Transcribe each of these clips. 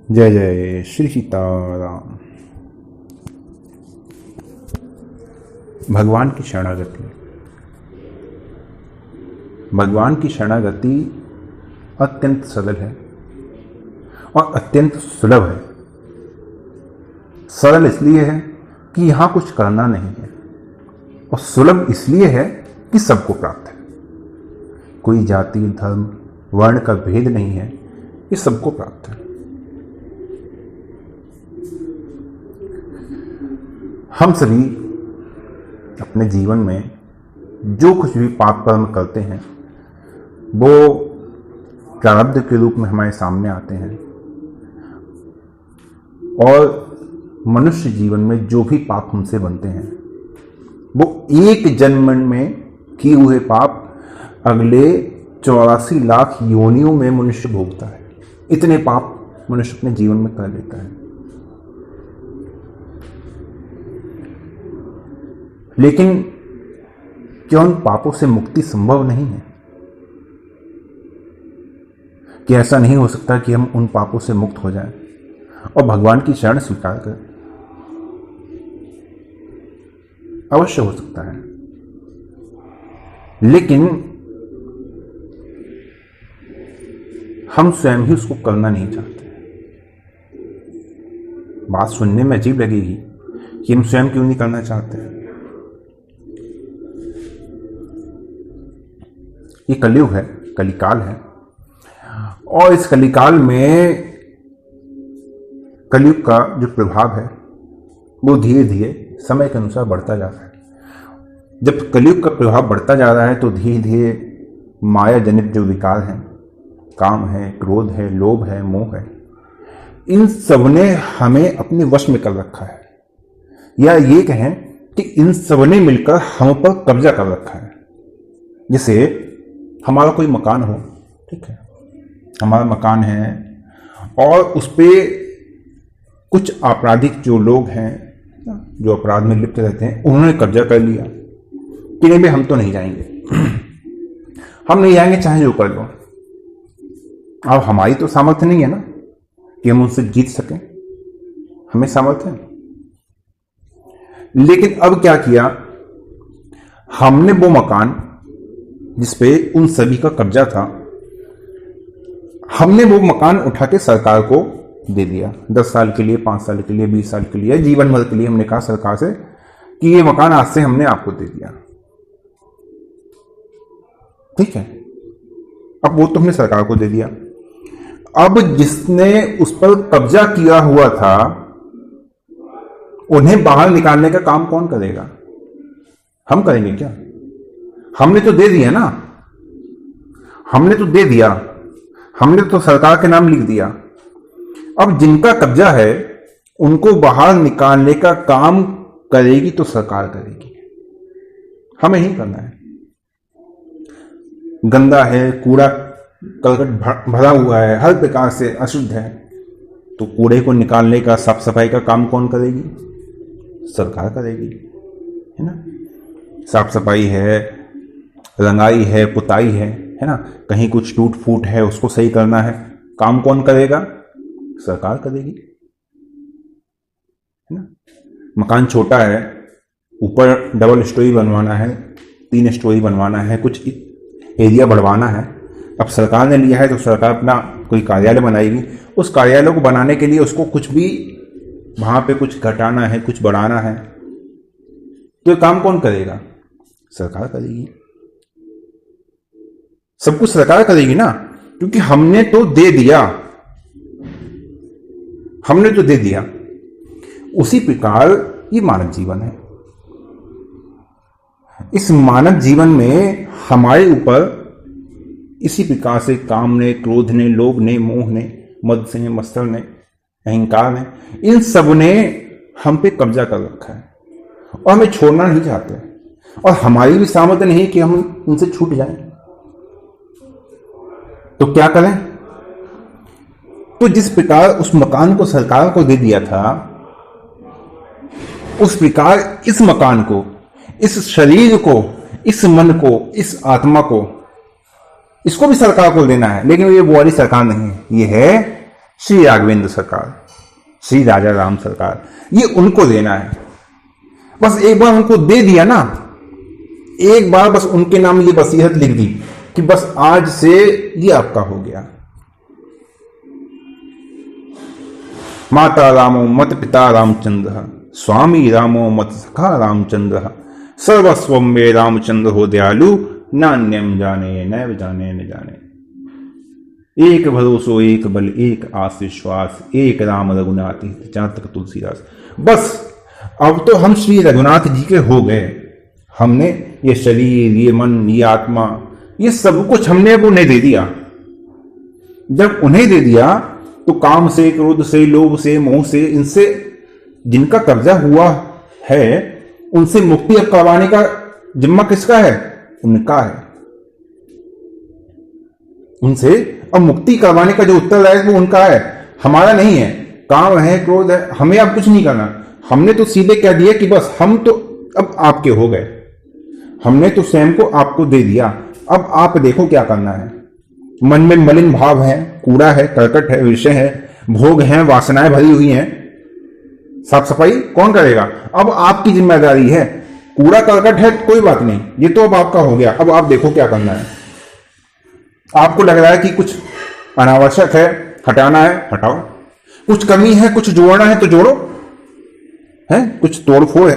जय जय श्री सीताराम। भगवान की शरणागति। भगवान की शरणागति अत्यंत सरल है और अत्यंत सुलभ है। सरल इसलिए है कि यहाँ कुछ करना नहीं है और सुलभ इसलिए है कि सबको प्राप्त है। कोई जाति धर्म वर्ण का भेद नहीं है, ये सबको प्राप्त है। हम सभी अपने जीवन में जो कुछ भी पाप कर्म करते हैं वो प्रारब्ध के रूप में हमारे सामने आते हैं और मनुष्य जीवन में जो भी पाप हमसे बनते हैं वो एक जन्म में किए हुए पाप अगले 84 लाख योनियों में मनुष्य भोगता है। इतने पाप मनुष्य अपने जीवन में कर लेता है। लेकिन क्या उन पापों से मुक्ति संभव नहीं है? कि ऐसा नहीं हो सकता कि हम उन पापों से मुक्त हो जाएं और भगवान की शरण स्वीकार करें? अवश्य हो सकता है, लेकिन हम स्वयं ही उसको करना नहीं चाहते। बात सुनने में अजीब लगेगी कि हम स्वयं क्यों नहीं करना चाहते हैं। ये कलयुग है, कलिकाल है और इस कलिकाल में कलयुग का जो प्रभाव है वो धीरे धीरे समय के अनुसार बढ़ता जा रहा है। जब कलयुग का प्रभाव बढ़ता जा रहा है तो धीरे धीरे माया जनित जो विकार हैं, काम है, क्रोध है, लोभ है, मोह है, इन सब ने हमें अपने वश में कर रखा है, या ये कहें कि इन सब ने मिलकर हम पर कब्जा कर रखा है। जैसे हमारा कोई मकान हो, ठीक है, हमारा मकान है और उस पे कुछ आपराधिक जो लोग हैं जो अपराध में लिप्त रहते हैं उन्होंने कब्जा कर लिया कि नहीं भाई हम तो नहीं जाएंगे, हम नहीं जाएंगे चाहे जो कर लो। अब हमारी तो सामर्थ्य नहीं है ना कि हम उनसे जीत सकें, हमें सामर्थ्य है। लेकिन अब क्या किया, हमने वो मकान जिसपे उन सभी का कब्जा था, हमने वो मकान उठा के सरकार को दे दिया। 10 साल के लिए, 5 साल के लिए, 20 साल के लिए, जीवन भर के लिए हमने कहा सरकार से कि ये मकान आज से हमने आपको दे दिया। ठीक है, अब वो तो हमने सरकार को दे दिया। अब जिसने उस पर कब्जा किया हुआ था उन्हें बाहर निकालने का काम कौन करेगा? हम करेंगे क्या? हमने तो दे दिया ना, हमने तो दे दिया, हमने तो सरकार के नाम लिख दिया। अब जिनका कब्जा है उनको बाहर निकालने का काम करेगी तो सरकार करेगी, हमें ही करना है। गंदा है, कूड़ा करकट भरा हुआ है, हर प्रकार से अशुद्ध है, तो कूड़े को निकालने का, साफ सफाई का काम कौन करेगी? सरकार करेगी, है ना। साफ सफाई है, रंगाई है, पुताई है ना, कहीं कुछ टूट फूट है उसको सही करना है, काम कौन करेगा? सरकार करेगी, है ना। मकान छोटा है, ऊपर डबल स्टोरी बनवाना है, 3 स्टोरी बनवाना है, कुछ एरिया बढ़वाना है। अब सरकार ने लिया है तो सरकार अपना कोई कार्यालय बनाएगी, उस कार्यालय को बनाने के लिए उसको कुछ भी वहां पे कुछ घटाना है, कुछ बढ़ाना है, तो ये काम कौन करेगा? सरकार करेगी। सब कुछ सरकार करेगी ना, क्योंकि हमने तो दे दिया, हमने तो दे दिया। उसी प्रकार ये मानव जीवन है। इस मानव जीवन में हमारे ऊपर इसी प्रकार से काम ने, क्रोध ने, लोभ ने, मोह ने, मद से, मत्सर ने, अहंकार ने, इन सब ने हम पे कब्जा कर रखा है और हमें छोड़ना नहीं चाहते और हमारी भी सामर्थ्य नहीं कि हम उनसे छूट जाएं। तो क्या करें? तो जिस प्रकार उस मकान को सरकार को दे दिया था, उस प्रकार इस मकान को, इस शरीर को, इस मन को, इस आत्मा को, इसको भी सरकार को देना है। लेकिन ये वो वाली सरकार नहीं है, ये है श्री राघवेंद्र सरकार, श्री राजा राम सरकार, ये उनको देना है। बस एक बार उनको दे दिया ना, एक बार बस उनके नाम ये वसीयत लिख दी कि बस आज से ये आपका हो गया। माता रामो मत पिता रामचंद्र, स्वामी रामो मत सखा रामचंद्र, सर्वस्वम में रामचंद्र हो दयालु, नान्यम जाने नैव जाने न जाने। एक भरोसो एक बल एक आस विश्वास, एक राम रघुनाथ हित, जहां तक तुलसीदास। बस अब तो हम श्री रघुनाथ जी के हो गए। हमने ये शरीर, ये मन, ये आत्मा, ये सब कुछ हमने अब उन्हें दे दिया। जब उन्हें दे दिया तो काम से, क्रोध से, लोभ से, मोह से, इनसे जिनका कब्जा हुआ है उनसे मुक्ति अब करवाने का जिम्मा किसका है? उनका है। उनसे अब मुक्ति करवाने का जो उत्तरदायित्व है वो उनका है, हमारा नहीं है। काम है, क्रोध है, हमें अब कुछ नहीं करना। हमने तो सीधे कह दिया कि बस हम तो अब आपके हो गए, हमने तो स्वयं को आपको दे दिया, अब आप देखो क्या करना है। मन में मलिन भाव है, कूड़ा है, कर्कट है, विषय है, भोग है, वासनाएं भरी हुई हैं, साफ सफाई कौन करेगा? अब आपकी जिम्मेदारी है। कूड़ा कर्कट है कोई बात नहीं, ये तो अब आपका हो गया, अब आप देखो क्या करना है। आपको लग रहा है कि कुछ अनावश्यक है, हटाना है, हटाओ। कुछ कमी है, कुछ जोड़ना है तो जोड़ो, है कुछ तोड़फोड़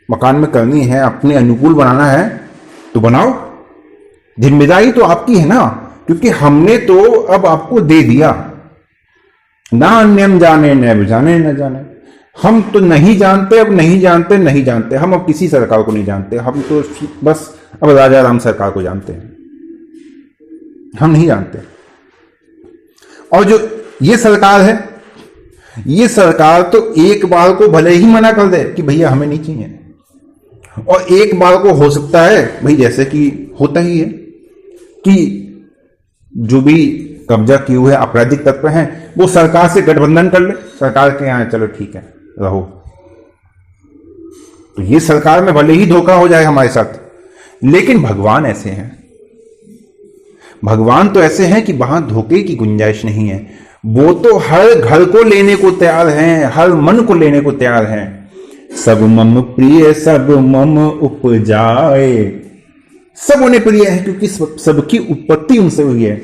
मकान में करनी है, अपने अनुकूल बनाना है तो बनाओ। जिम्मेदारी तो आपकी है ना, क्योंकि हमने तो अब आपको दे दिया। ना अन्यम जाने न जाने न जाने। हम तो नहीं जानते, अब नहीं जानते, नहीं जानते। हम अब किसी सरकार को नहीं जानते, हम तो बस अब राजा राम सरकार को जानते हैं, हम नहीं जानते। और जो ये सरकार है, ये सरकार तो एक बार को भले ही मना कर दे कि भैया हमें नहीं चाहिए, और एक बार को हो सकता है भाई जैसे कि होता ही है कि जो भी कब्जा किए हुए आपराधिक तत्व हैं वो सरकार से गठबंधन कर ले, सरकार के यहां चलो ठीक है रहो। तो ये सरकार में भले ही धोखा हो जाए हमारे साथ, लेकिन भगवान ऐसे हैं, भगवान तो ऐसे हैं कि वहां धोखे की गुंजाइश नहीं है। वो तो हर घर को लेने को तैयार हैं, हर मन को लेने को तैयार हैं। सब मम प्रिय सब मम उपजाए, सब उन्हें प्रिय है क्योंकि सबकी उत्पत्ति उनसे हुई है।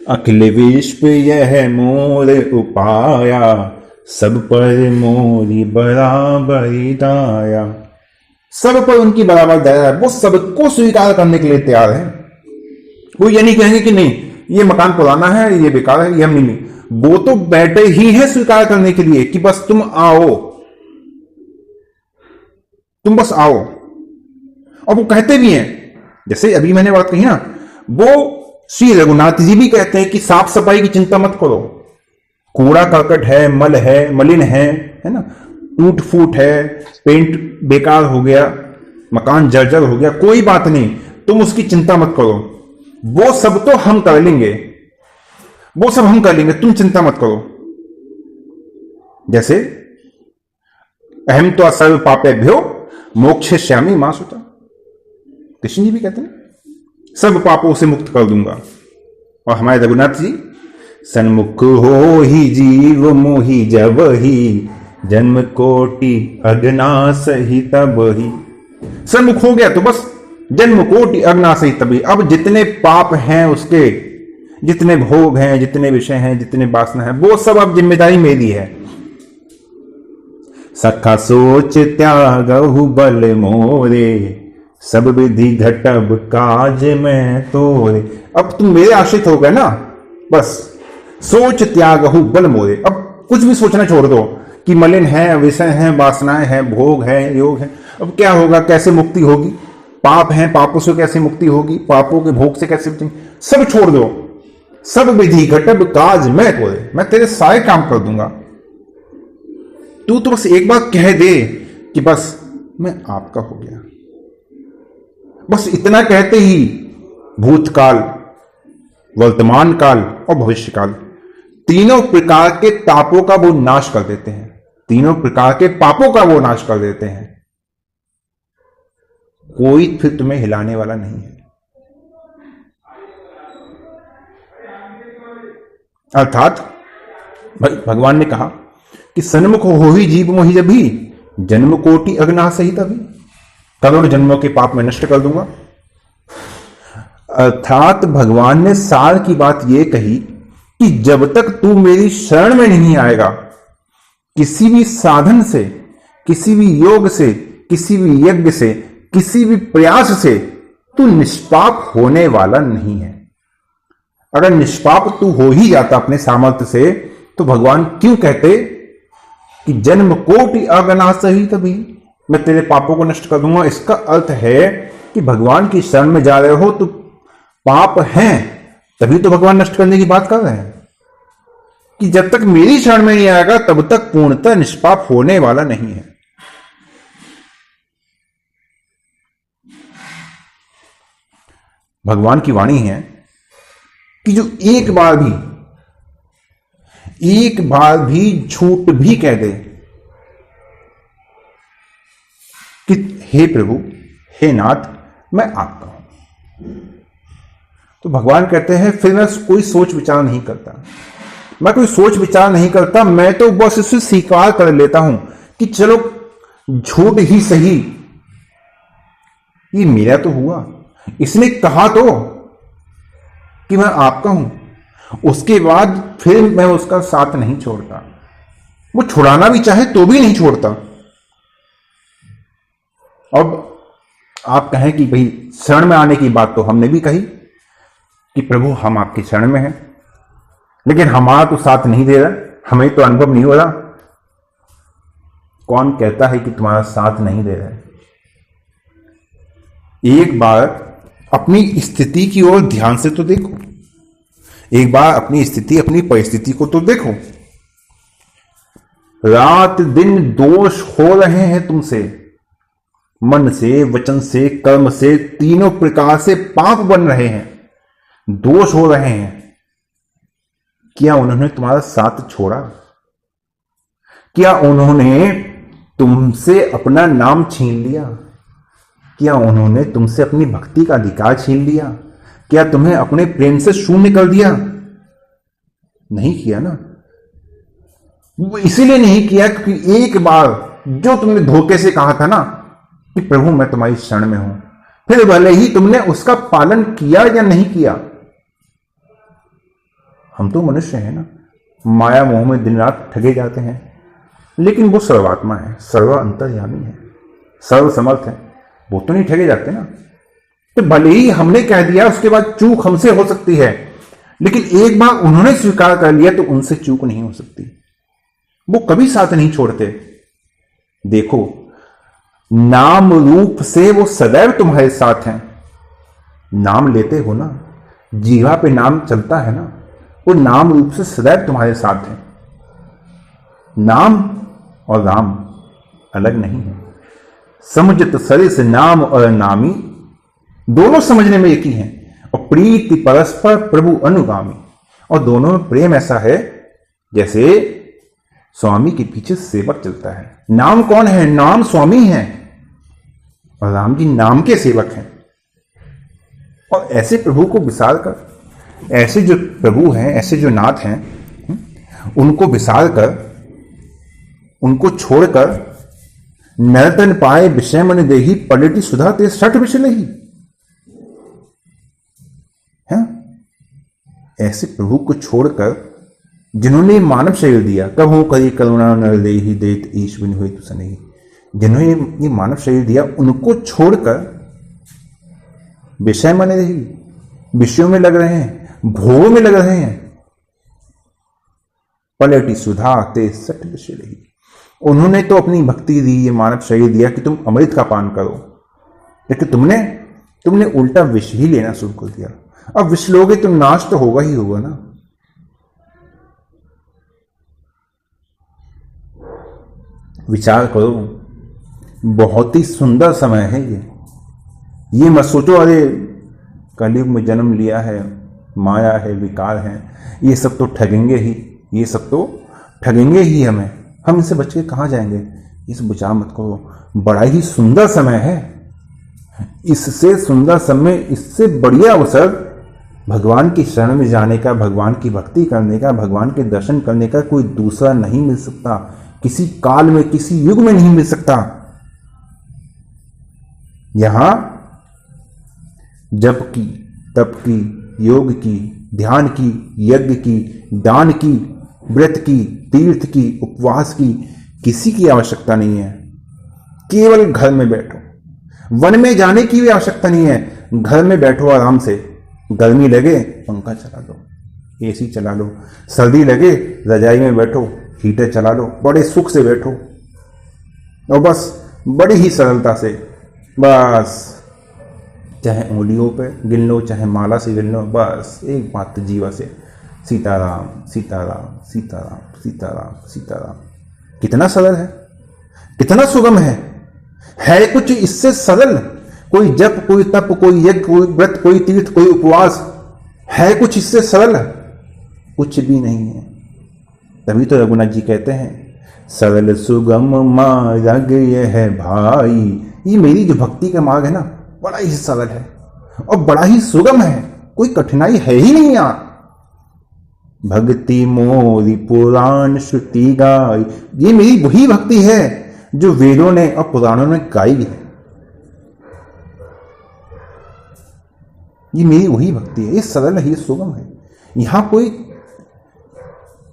अखिल विश्व यह मोर उपाया, सब पर मोरी बराबरी दाया। सब पर उनकी बराबर दया है, वो सबको स्वीकार करने के लिए तैयार है। वो ये नहीं कहेंगे कि नहीं ये मकान पुराना है, ये बेकार है, ये हम नहीं। वो तो बैठे ही है स्वीकार करने के लिए कि बस तुम आओ, तुम बस आओ। और वो कहते भी हैं, जैसे अभी मैंने बात कही ना, वो श्री रघुनाथ जी भी कहते हैं कि साफ सफाई की चिंता मत करो। कूड़ा करकट है, मल है, मलिन है ना, टूट फूट है, पेंट बेकार हो गया, मकान जर्जर हो गया, कोई बात नहीं, तुम उसकी चिंता मत करो, वो सब तो हम कर लेंगे, वो सब हम कर लेंगे, तुम चिंता मत करो। जैसे अहम तो सर्व पापेभ्यो मोक्षयिष्यामि मा शुचा, कृष्ण जी भी कहते हैं सब पापों से मुक्त कर दूंगा। और हमारे रघुनाथ जी, सन्मुख हो ही जीव मोहि जब ही, जन्म कोटि अज्ञास ही तब ही। सन्मुख हो गया तो बस जन्म कोटि अज्ञास ही तब ही। अब जितने पाप हैं उसके, जितने भोग हैं, जितने विषय हैं, जितने वासना है, वो सब अब जिम्मेदारी मेरी है। सखा सोच त्यागहु बल मोरे, सब विधि घटब काज में तोरे। अब तुम मेरे आश्रित हो गए ना, बस सोच त्यागहु बल मोरे। अब कुछ भी सोचना छोड़ दो कि मलिन है, विषय है, वासनाएं हैं, भोग है, योग है। अब क्या होगा, कैसे मुक्ति होगी? पाप है, पापों से कैसे मुक्ति होगी? पापों के भोग से कैसे मुक्ति? सब छोड़ दो। सब विधि घटब काज मैं तोरे, मैं तेरे सारे काम कर दूंगा। तू तो बस एक बार कह दे कि बस मैं आपका हो गया। बस इतना कहते ही भूतकाल, वर्तमान काल और भविष्य काल, तीनों प्रकार के तापों का वो नाश कर देते हैं, तीनों प्रकार के पापों का वो नाश कर देते हैं। कोई फिर तुम्हें हिलाने वाला नहीं है। अर्थात भगवान ने कहा कि सन्मुख हो ही जीव मोहि जब भी जन्म कोटि अग्ना सही तभी, करोड़ जन्मों के पाप में नष्ट कर दूंगा। अर्थात भगवान ने सार की बात यह कही कि जब तक तू मेरी शरण में नहीं आएगा, किसी भी साधन से, किसी भी योग से, किसी भी यज्ञ से, किसी भी प्रयास से तू निष्पाप होने वाला नहीं है। अगर निष्पाप तू हो ही जाता अपने सामर्थ्य से, तो भगवान क्यों कहते कि जन्म कोटि अगना सही तभी मैं तेरे पापों को नष्ट कर दूंगा। इसका अर्थ है कि भगवान की शरण में जा रहे हो तो पाप हैं, तभी तो भगवान नष्ट करने की बात कर रहे हैं कि जब तक मेरी शरण में नहीं आएगा तब तक पूर्णतः निष्पाप होने वाला नहीं है। भगवान की वाणी है कि जो एक बार भी झूठ भी कह दे कि हे प्रभु, हे नाथ, मैं आपका हूं, तो भगवान कहते हैं फिर मैं कोई सोच विचार नहीं करता, मैं कोई सोच विचार नहीं करता, मैं तो बस इसे स्वीकार कर लेता हूं कि चलो झूठ ही सही, ये मेरा तो हुआ, इसने कहा तो कि मैं आपका हूं। उसके बाद फिर मैं उसका साथ नहीं छोड़ता, वो छुड़ाना भी चाहे तो भी नहीं छोड़ता। अब आप कहें कि भाई शरण में आने की बात तो हमने भी कही कि प्रभु हम आपकी शरण में हैं, लेकिन हमारा तो साथ नहीं दे रहा, हमें तो अनुभव नहीं हो रहा। कौन कहता है कि तुम्हारा साथ नहीं दे रहा है? एक बार अपनी स्थिति की ओर ध्यान से तो देखो, एक बार अपनी स्थिति, अपनी परिस्थिति को तो देखो। रात दिन दोष हो रहे हैं तुमसे, मन से, वचन से, कर्म से, तीनों प्रकार से पाप बन रहे हैं, दोष हो रहे हैं। क्या उन्होंने तुम्हारा साथ छोड़ा? क्या उन्होंने तुमसे अपना नाम छीन लिया? क्या उन्होंने तुमसे अपनी भक्ति का अधिकार छीन लिया? क्या तुम्हें अपने प्रेम से शून्य कर दिया? नहीं किया ना। वो इसीलिए नहीं किया क्योंकि एक बार जो तुमने धोखे से कहा था ना कि प्रभु मैं तुम्हारी शरण में हूं, फिर भले ही तुमने उसका पालन किया या नहीं किया। हम तो मनुष्य हैं ना, माया मोह में दिन रात ठगे जाते हैं, लेकिन वो सर्वात्मा है, सर्व अंतर्यामी है, सर्व समर्थ है, वो तो नहीं ठगे जाते ना। तो भले ही हमने कह दिया, उसके बाद चूक हमसे हो सकती है, लेकिन एक बार उन्होंने स्वीकार कर लिया तो उनसे चूक नहीं हो सकती। वो कभी साथ नहीं छोड़ते। देखो, नाम रूप से वो सदैव तुम्हारे साथ हैं। नाम लेते हो ना, जीवा पे नाम चलता है ना, वो नाम रूप से सदैव तुम्हारे साथ है। नाम और राम अलग नहीं है। समझत सरिस नाम और नामी दोनों समझने में एक ही हैं, और प्रीति परस्पर प्रभु अनुगामी, और दोनों में प्रेम ऐसा है जैसे स्वामी के पीछे सेवक चलता है। नाम कौन है? नाम स्वामी है, और राम जी नाम के सेवक हैं। और ऐसे प्रभु को विसार कर, ऐसे जो प्रभु हैं, ऐसे जो नाथ हैं, उनको विसार कर, उनको छोड़कर नरतन पाए विषय मन देही पलटी सुधा ते सठ विषय नहीं है। ऐसे प्रभु को छोड़कर जिन्होंने मानव शरीर दिया, कब करी करुणा नर देहि देत ईश बिन हुई तुझ नहीं, जिन्होंने ये मानव शरीर दिया, उनको छोड़कर विषय मन देही, विषयों में लग रहे हैं, भोग में लग रहे हैं। पलटी सुधा ते सठ विषय नहीं, उन्होंने तो अपनी भक्ति दी, ये मानव शरीर दिया कि तुम अमृत का पान करो, लेकिन तुमने उल्टा विष ही लेना शुरू कर दिया। अब विष लोगे तो नाश तो होगा ही होगा ना। विचार करो, बहुत ही सुंदर समय है ये मत सोचो अरे कलयुग में जन्म लिया है, माया है, विकार है, ये सब तो ठगेंगे ही, ये सब तो ठगेंगे ही हमें, हम इनसे बच के कहाँ जाएंगे। ये सब विचार मत करो, बड़ा ही सुंदर समय है। इससे सुंदर समय, इससे बढ़िया अवसर भगवान की शरण में जाने का, भगवान की भक्ति करने का, भगवान के दर्शन करने का कोई दूसरा नहीं मिल सकता, किसी काल में, किसी युग में नहीं मिल सकता। यहां जप की, तप की, योग की, ध्यान की, यज्ञ की, दान की, व्रत की, तीर्थ की, उपवास की किसी की आवश्यकता नहीं है। केवल घर में बैठो, वन में जाने की भी आवश्यकता नहीं है। घर में बैठो आराम से, गर्मी लगे पंखा चला लो, एसी चला लो, सर्दी लगे रजाई में बैठो, हीटर चला लो, बड़े सुख से बैठो और बस बड़ी ही सरलता से, बस चाहे उंगलियों पे गिन लो, चाहे माला से गिन लो, बस एक मात्र जीवा से सीताराम सीताराम सीताराम सीताराम सीताराम। कितना सरल है, कितना सुगम है कुछ इससे सरल? कोई जप, कोई तप, कोई यज्ञ, कोई व्रत, कोई तीर्थ, कोई उपवास, है कुछ इससे सरल? कुछ भी नहीं है। तभी तो रघुनाथ जी कहते हैं सरल सुगम मार्ग ये है भाई। ये मेरी जो भक्ति का मार्ग है ना, बड़ा ही सरल है और बड़ा ही सुगम है, कोई कठिनाई है ही नहीं यार। भक्ति मोरी पुराण श्रुति गाई, ये मेरी वही भक्ति है जो वेदों ने और पुराणों ने गाई है। ये मेरी वही भक्ति है, ये सरल है, ये सुगम है, यहां कोई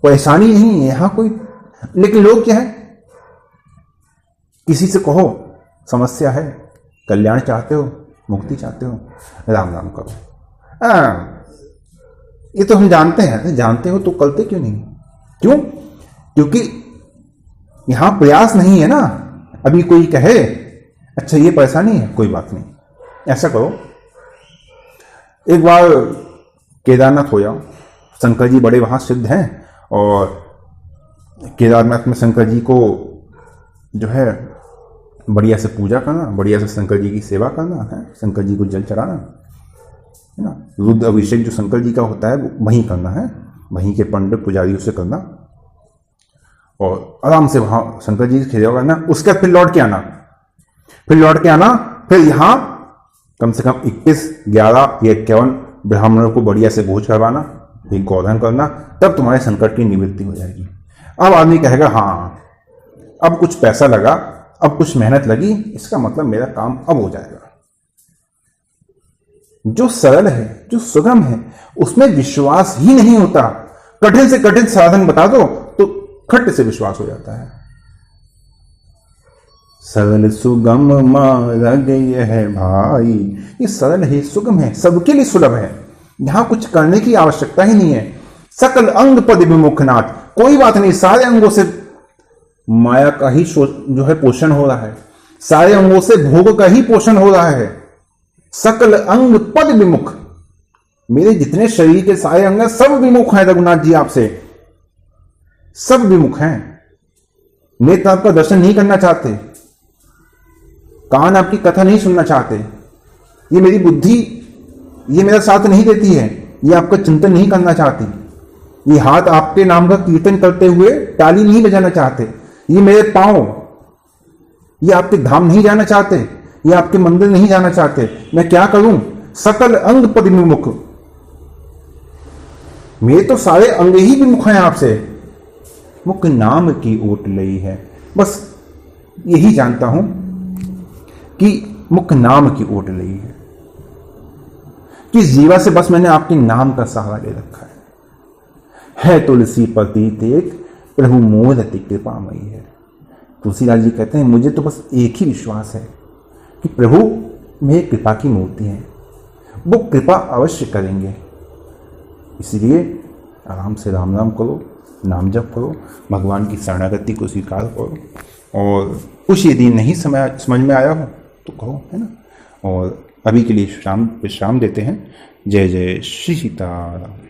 परेशानी नहीं है, यहां कोई। लेकिन लोग क्या है, किसी से कहो समस्या है, कल्याण चाहते हो, मुक्ति चाहते हो, राम राम करो। ये तो हम जानते हैं, जानते हो तो करते क्यों नहीं? क्यों? क्योंकि यहां प्रयास नहीं है ना। अभी कोई कहे अच्छा ये परेशानी है, कोई बात नहीं, ऐसा करो, एक बार केदारनाथ हो जाओ, शंकर जी बड़े वहां सिद्ध हैं और केदारनाथ में शंकर जी को जो है बढ़िया से पूजा करना, बढ़िया से शंकर जी की सेवा करना है, शंकर जी को जल चढ़ाना है ना। रुद्र अभिषेक जो शंकर जी का होता है वो वहीं करना है, वहीं के पंडित पुजारियों से करना और आराम से वहां शंकर जी की सेवा करना। उसके बाद फिर लौट के आना, फिर यहां कम से कम 21, 11 या 51 ब्राह्मणों को बढ़िया से भोज करवाना, एक गोदान करना, तब तुम्हारे संकट की निवृत्ति हो जाएगी। अब आदमी कहेगा हाँ अब कुछ पैसा लगा, अब कुछ मेहनत लगी, इसका मतलब मेरा काम अब हो जाएगा। जो सरल है, जो सुगम है, उसमें विश्वास ही नहीं होता। कठिन से कठिन साधन बता दो तो खट से विश्वास हो जाता है। सरल सुगम मार्ग ये है भाई, ये सरल है, सुगम है, सबके लिए सुलभ है, यहां कुछ करने की आवश्यकता ही नहीं है। सकल अंग पद विमुखनाथ, कोई बात नहीं, सारे अंगों से माया का ही जो है पोषण हो रहा है, सारे अंगों से भोग का ही पोषण हो रहा है। सकल अंग पद विमुख, मेरे जितने शरीर के सारे अंग सब विमुख हैं रघुनाथ जी आपसे, सब विमुख हैं। नेत्र आपका दर्शन नहीं करना चाहते, कान आपकी कथा नहीं सुनना चाहते, ये मेरी बुद्धि ये मेरा साथ नहीं देती है, ये आपका चिंतन नहीं करना चाहती, ये हाथ आपके नाम का कीर्तन करते हुए ताली नहीं बजाना चाहते, ये मेरे पांव ये आपके धाम नहीं जाना चाहते, ये आपके मंदिर नहीं जाना चाहते। मैं क्या करूं? सकल अंग पद विमुख, मेरे तो सारे अंग ही विमुख हैं आपसे। मुख नाम की ओट लई है, बस यही जानता हूं कि मुख नाम की ओट लई कि जीवा से बस मैंने आपके नाम का सहारा ले रखा है तुलसी पति एक प्रभु मोर अति कृपामयी है। तुलसीदास जी कहते हैं मुझे तो बस एक ही विश्वास है कि प्रभु मेरी कृपा की मूर्ति है, वो कृपा अवश्य करेंगे। इसलिए आराम से राम नाम करो, नाम जप करो, भगवान की शरणागति को स्वीकार करो और कुछ यदि नहीं समझ में आया हो तो कहो, है ना। और अभी के लिए विश्राम देते हैं। जय जय श्री सीताराम।